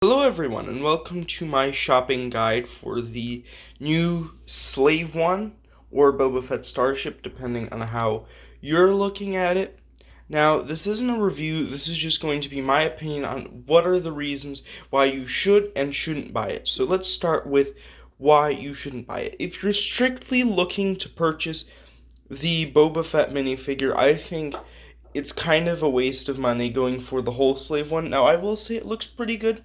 Hello everyone and welcome to my shopping guide for the new Slave One or Boba Fett Starship, depending on how you're looking at it. Now, this isn't a review, this is just going to be my opinion on what are the reasons why you should and shouldn't buy it. So let's start with why you shouldn't buy it. If you're strictly looking to purchase the Boba Fett minifigure, I think it's kind of a waste of money going for the whole Slave One. Now, I will say it looks pretty good,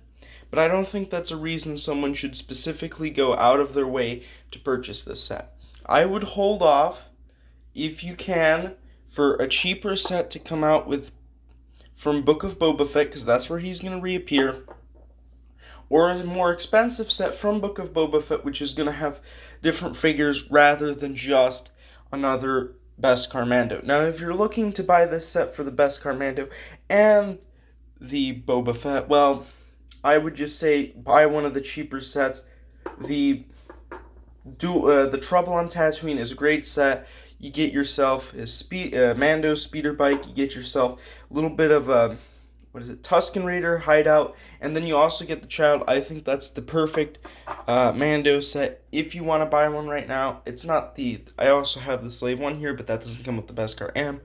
but I don't think that's a reason someone should specifically go out of their way to purchase this set. I would hold off, if you can, for a cheaper set to come out with from Book of Boba Fett, because that's where he's going to reappear, or a more expensive set from Book of Boba Fett, which is going to have different figures rather than just another Beskar Mando. Now, if you're looking to buy this set for the Beskar Mando and the Boba Fett, well, I would just say buy one of the cheaper sets. The Trouble on Tatooine is a great set. You get yourself a Mando speeder bike. You get yourself a little bit of a Tusken Raider hideout, and then you also get the child. I think that's the perfect Mando set if you want to buy one right now. It's not the. I also have the Slave One here, but that doesn't come with the Beskar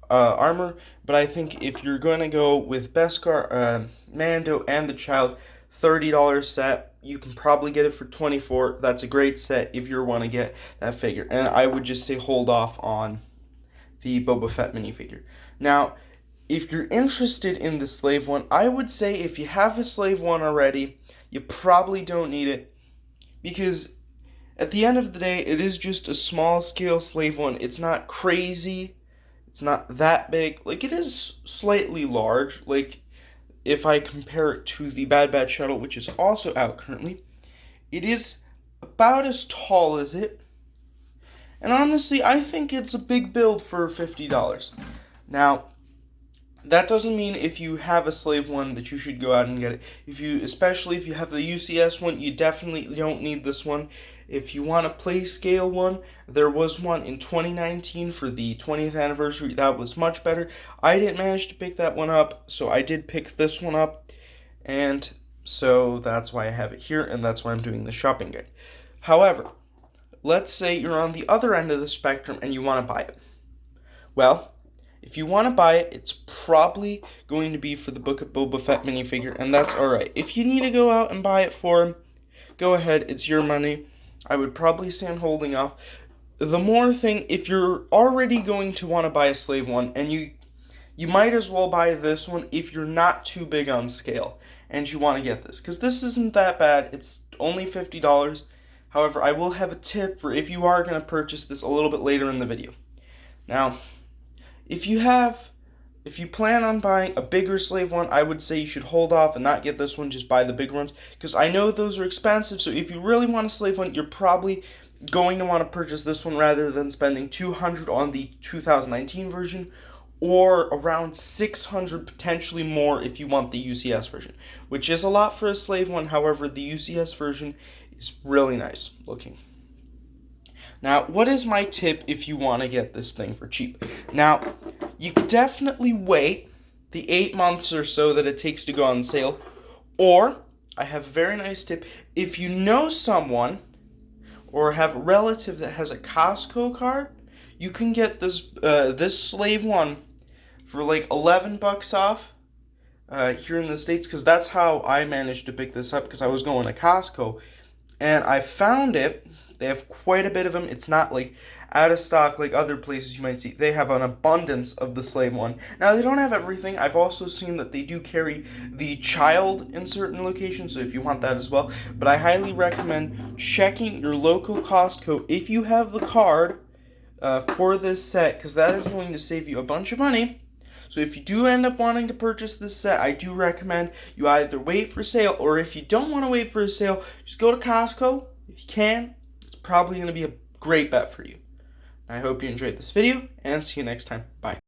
armor. But I think if you're going to go with Beskar, Mando, and the child, $30 set, you can probably get it for $24. That's a great set if you want to get that figure. And I would just say hold off on the Boba Fett minifigure. Now, if you're interested in the Slave One, I would say if you have a Slave One already, you probably don't need it, because at the end of the day, it is just a small scale Slave One. It's not crazy. It's not that big. Like, it is slightly large. Like, if I compare it to the Bad Batch Shuttle, which is also out currently, it is about as tall as it. And honestly, I think it's a big build for $50. Now, that doesn't mean if you have a Slave One that you should go out and get it. Especially if you have the UCS one, you definitely don't need this one. If you want a play scale one, there was one in 2019 for the 20th anniversary. That was much better. I didn't manage to pick that one up, so I did pick this one up. And so that's why I have it here, and that's why I'm doing the shopping guide. However, let's say you're on the other end of the spectrum and you want to buy it. Well, if you want to buy it, it's probably going to be for the Book of Boba Fett minifigure, and that's alright. If you need to go out and buy it for him, go ahead, it's your money. I would probably say I'm holding off. The more thing, if you're already going to want to buy a Slave One, and you might as well buy this one if you're not too big on scale, and you want to get this, because this isn't that bad. It's only $50. However, I will have a tip for if you are going to purchase this a little bit later in the video. Now, if you plan on buying a bigger Slave One, I would say you should hold off and not get this one, just buy the big ones, because I know those are expensive, so if you really want a Slave One, you're probably going to want to purchase this one rather than spending $200 on the 2019 version, or around $600 potentially more if you want the UCS version, which is a lot for a Slave One. However, the UCS version is really nice looking. Now, what is my tip if you want to get this thing for cheap? Now, you could definitely wait the 8 months or so that it takes to go on sale, or I have a very nice tip. If you know someone or have a relative that has a Costco card, you can get this Slave One for like $11 off here in the States, because that's how I managed to pick this up, because I was going to Costco and I found it. They have quite a bit of them. It's not like out of stock like other places you might see. They have an abundance of the Slave One. Now, they don't have everything. I've also seen that they do carry the child in certain locations, so if you want that as well. But I highly recommend checking your local Costco if you have the card for this set, because that is going to save you a bunch of money. So if you do end up wanting to purchase this set, I do recommend you either wait for sale, or if you don't want to wait for a sale, just go to Costco if you can. Probably going to be a great bet for you. I hope you enjoyed this video, and see you next time. Bye.